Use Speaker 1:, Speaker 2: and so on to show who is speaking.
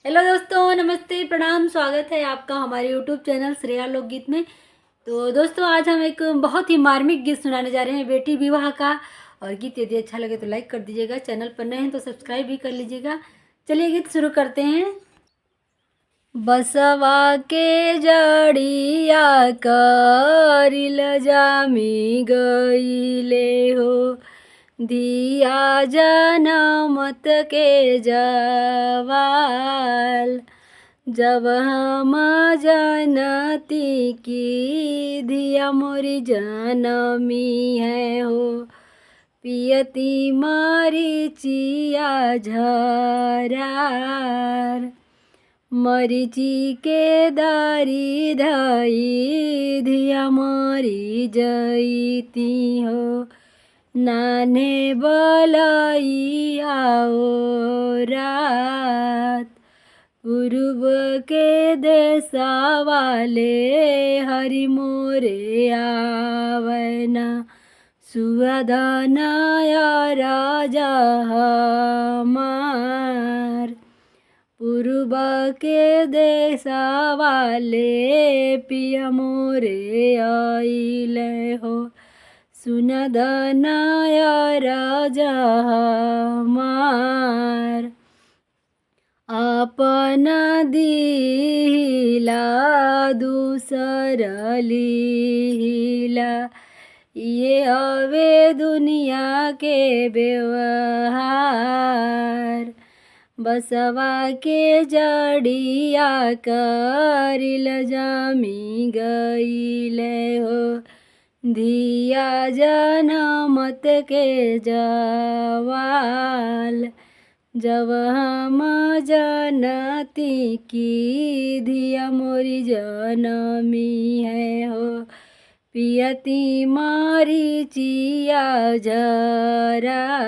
Speaker 1: Hello दोस्तों, नमस्ते, प्रणाम। स्वागत है आपका हमारे यूट्यूब चैनल श्रेया लोकगीत में। तो दोस्तों, आज हम एक बहुत ही मार्मिक गीत सुनाने जा रहे हैं, बेटी विवाह का। और गीत यदि अच्छा लगे तो लाइक कर दीजिएगा, चैनल पर नए हैं तो सब्सक्राइब भी कर लीजिएगा। चलिए गीत शुरू करते हैं। बसवा के जड़िया करिल जामी गईले हो, दिया जनमत के जवाल। जब हम जनती की धिया मोरी जनमी है हो, पियती मरीचिया झरार। मरीची के दारी धई धिया मरी जईती हो, नाने बलैया ओ रात। पूर्व के देशा वाले हरि मोरे आवना, सुवदनाया राजा हमार। पूर्व के देशा वाले पिया मोरे आइले हो, सुनदनाया राजा हमार। अपन दिला दूसर लीला, ये हवे दुनिया के व्यवहार। बसवा के जड़िया करिल जामी गईले हो, धिया जनमत के जवाल। जब हम जनती की धिया मोरी जनमी है हो, पियती मरीचिया झरा।